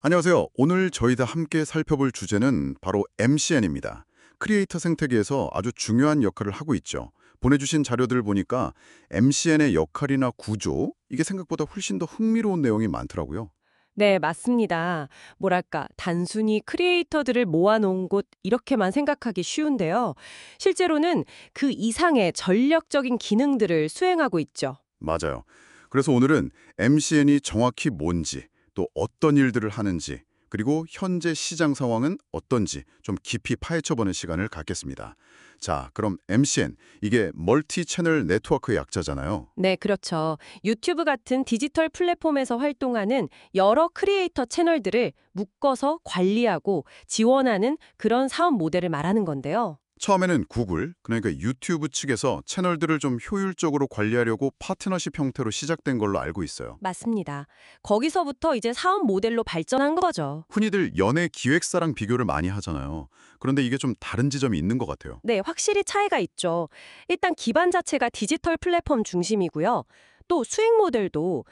안녕하세요. 오늘 저희가 함께 살펴볼 주제는 바로 MCN입니다. 크리에이터 생태계에서 아주 중요한 역할을 하고 있죠. 보내주신 자료들 보니까 MCN의 역할이나 구조, 이게 생각보다 훨씬 더 흥미로운 내용이 많더라고요. 네, 맞습니다. 뭐랄까, 단순히 크리에이터들을 모아놓은 곳 이렇게만 생각하기 쉬운데요. 실제로는 그 이상의 전략적인 기능들을 수행하고 있죠. 맞아요. 그래서 오늘은 MCN이 정확히 뭔지, 또 어떤 일들을 하는지, 그리고 현재 시장 상황은 어떤지 좀 깊이 파헤쳐보는 시간을 갖겠습니다. 자, 그럼 MCN, 이게 멀티 채널 네트워크의 약자잖아요. 네, 그렇죠. 유튜브 같은 디지털 플랫폼에서 활동하는 여러 크리에이터 채널들을 묶어서 관리하고 지원하는 그런 사업 모델을 말하는 건데요. 처음에는 구글, 그러니까 유튜브 측에서 채널들을 좀 효율적으로 관리하려고 파트너십 형태로 시작된 걸로 알고 있어요. 맞습니다. 거기서부터 이제 사업 모델로 발전한 거죠. 흔히들 연예 기획사랑 비교를 많이 하잖아요. 그런데 이게 좀 다른 지점이 있는 것 같아요. 네, 확실히 차이가 있죠. 일단 기반 자체가 디지털 플랫폼 중심이고요. 또 수익 모델도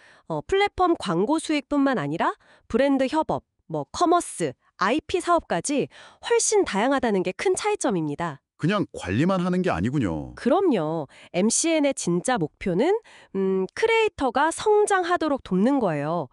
플랫폼 광고 수익뿐만 아니라 브랜드 협업, 커머스, IP 사업까지 훨씬 다양하다는 게 큰 차이점입니다. 그냥 관리만 하는 게 아니군요. 그럼요. MCN의 진짜 목표는 크리에이터가 성장하도록 돕는 거예요.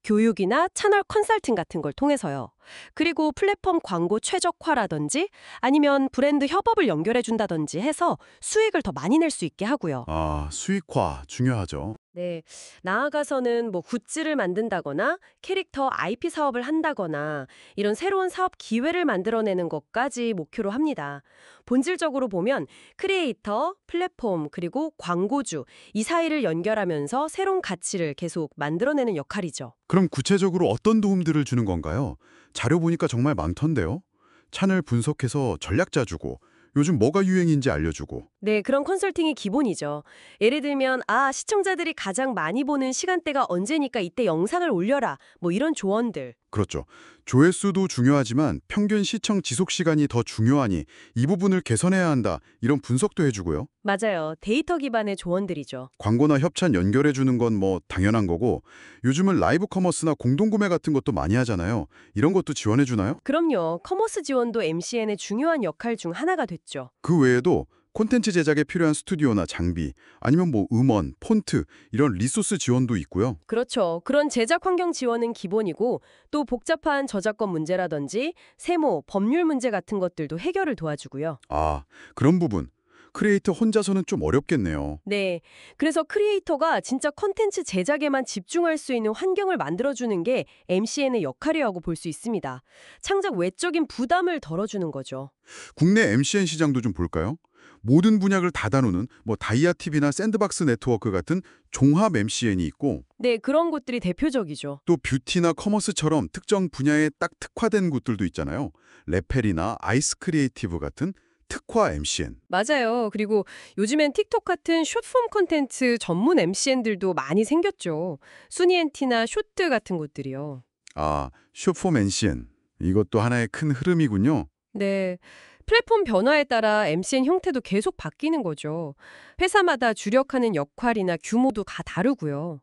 교육이나 채널 컨설팅 같은 걸 통해서요. 그리고 플랫폼 광고 최적화라든지 아니면 브랜드 협업을 연결해 준다든지 해서 수익을 더 많이 낼 수 있게 하고요. 아, 수익화 중요하죠. 네, 나아가서는 굿즈를 만든다거나 캐릭터 IP 사업을 한다거나 이런 새로운 사업 기회를 만들어내는 것까지 목표로 합니다. 본질적으로 보면 크리에이터, 플랫폼, 그리고 광고주 이 사이를 연결하면서 새로운 가치를 계속 만들어내는 역할이죠. 그럼 구체적으로 어떤 도움들을 주는 건가요? 자료 보니까 정말 많던데요. 채널 분석해서 전략 짜주고 요즘 뭐가 유행인지 알려주고. 네, 그런 컨설팅이 기본이죠. 예를 들면, 시청자들이 가장 많이 보는 시간대가 언제니까 이때 영상을 올려라. 이런 조언들. 그렇죠. 조회수도 중요하지만 평균 시청 지속 시간이 더 중요하니 이 부분을 개선해야 한다. 이런 분석도 해주고요. 맞아요. 데이터 기반의 조언들이죠. 광고나 협찬 연결해 주는 건 뭐 당연한 거고 요즘은 라이브 커머스나 공동구매 같은 것도 많이 하잖아요. 이런 것도 지원해 주나요? 그럼요. 커머스 지원도 MCN의 중요한 역할 중 하나가 됐죠. 그 외에도 콘텐츠 제작에 필요한 스튜디오나 장비 아니면 뭐 음원, 폰트 이런 리소스 지원도 있고요. 그렇죠. 그런 제작 환경 지원은 기본이고 또 복잡한 저작권 문제라든지 세무, 법률 문제 같은 것들도 해결을 도와주고요. 아, 그런 부분. 크리에이터 혼자서는 좀 어렵겠네요. 네. 그래서 크리에이터가 진짜 콘텐츠 제작에만 집중할 수 있는 환경을 만들어주는 게 MCN의 역할이라고 볼 수 있습니다. 창작 외적인 부담을 덜어주는 거죠. 국내 MCN 시장도 좀 볼까요? 모든 분야를 다 다루는 뭐 다이아TV나 샌드박스 네트워크 같은 종합 MCN이 있고 네, 그런 곳들이 대표적이죠. 또 뷰티나 커머스처럼 특정 분야에 딱 특화된 곳들도 있잖아요. 레펠이나 아이스 크리에이티브 같은 특화 MCN. 맞아요. 그리고 요즘엔 틱톡 같은 숏폼 콘텐츠 전문 MCN들도 많이 생겼죠. 수니엔티나 쇼트 같은 곳들이요. 아, 숏폼 MCN. 이것도 하나의 큰 흐름이군요. 네. 플랫폼 변화에 따라 MCN 형태도 계속 바뀌는 거죠. 회사마다 주력하는 역할이나 규모도 다 다르고요.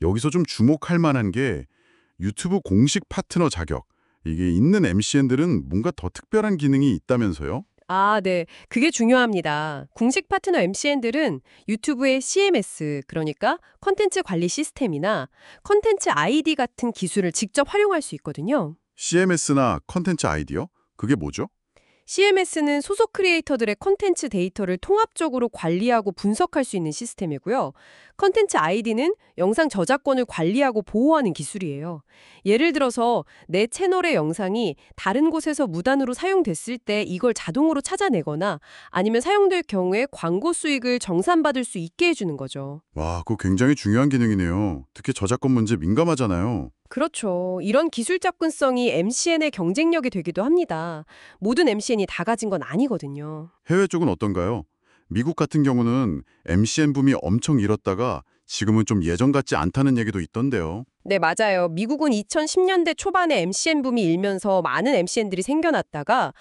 여기서 좀 주목할 만한 게 유튜브 공식 파트너 자격. 이게 있는 MCN들은 뭔가 더 특별한 기능이 있다면서요? 네. 그게 중요합니다. 공식 파트너 MCN들은 유튜브의 CMS, 그러니까 컨텐츠 관리 시스템이나 컨텐츠 ID 같은 기술을 직접 활용할 수 있거든요. CMS나 컨텐츠 아이디어? 그게 뭐죠? CMS는 소속 크리에이터들의 콘텐츠 데이터를 통합적으로 관리하고 분석할 수 있는 시스템이고요. 콘텐츠 아이디는 영상 저작권을 관리하고 보호하는 기술이에요. 예를 들어서 내 채널의 영상이 다른 곳에서 무단으로 사용됐을 때 이걸 자동으로 찾아내거나 아니면 사용될 경우에 광고 수익을 정산받을 수 있게 해주는 거죠. 와, 그거 굉장히 중요한 기능이네요. 특히 저작권 문제 민감하잖아요. 그렇죠. 이런 기술 접근성이 MCN의 경쟁력이 되기도 합니다. 모든 MCN이 다 가진 건 아니거든요. 해외 쪽은 어떤가요? 미국 같은 경우는 MCN 붐이 엄청 일었다가 지금은 좀 예전 같지 않다는 얘기도 있던데요. 네, 맞아요. 미국은 2010년대 초반에 MCN 붐이 일면서 많은 MCN들이 생겨났다가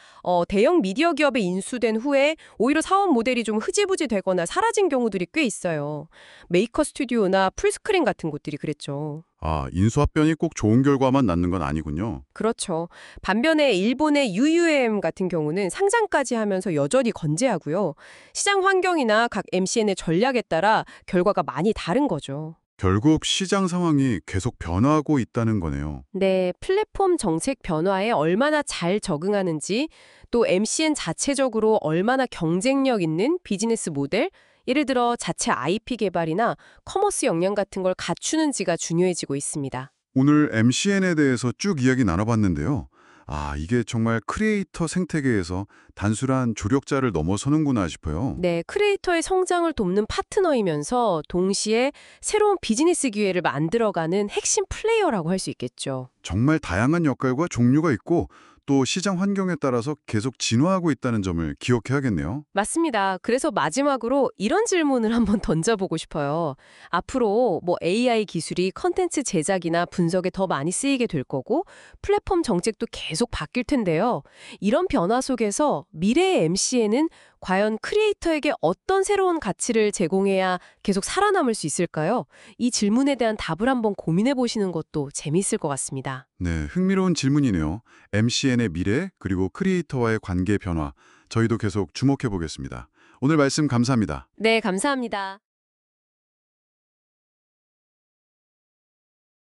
대형 미디어 기업에 인수된 후에 오히려 사업 모델이 좀 흐지부지 되거나 사라진 경우들이 꽤 있어요. 메이커 스튜디오나 풀스크린 같은 곳들이 그랬죠. 아, 인수합병이 꼭 좋은 결과만 낳는 건 아니군요. 그렇죠. 반면에 일본의 UUM 같은 경우는 상장까지 하면서 여전히 건재하고요. 시장 환경이나 각 MCN의 전략에 따라 결과가 많이 다른 거죠. 결국 시장 상황이 계속 변화하고 있다는 거네요. 네, 플랫폼 정책 변화에 얼마나 잘 적응하는지, 또 MCN 자체적으로 얼마나 경쟁력 있는 비즈니스 모델, 예를 들어 자체 IP 개발이나 커머스 역량 같은 걸 갖추는지가 중요해지고 있습니다. 오늘 MCN에 대해서 쭉 이야기 나눠봤는데요. 아, 이게 정말 크리에이터 생태계에서 단순한 조력자를 넘어서는구나 싶어요. 네, 크리에이터의 성장을 돕는 파트너이면서 동시에 새로운 비즈니스 기회를 만들어가는 핵심 플레이어라고 할 수 있겠죠. 정말 다양한 역할과 종류가 있고 또 시장 환경에 따라서 계속 진화하고 있다는 점을 기억해야겠네요. 맞습니다. 그래서 마지막으로 이런 질문을 한번 던져보고 싶어요. 앞으로 AI 기술이 컨텐츠 제작이나 분석에 더 많이 쓰이게 될 거고 플랫폼 정책도 계속 바뀔 텐데요. 이런 변화 속에서 미래의 MCN은 과연 크리에이터에게 어떤 새로운 가치를 제공해야 계속 살아남을 수 있을까요? 이 질문에 대한 답을 한번 고민해 보시는 것도 재미있을 것 같습니다. 네, 흥미로운 질문이네요. MCN의 미래 그리고 크리에이터와의 관계 변화 저희도 계속 주목해 보겠습니다. 오늘 말씀 감사합니다. 네, 감사합니다.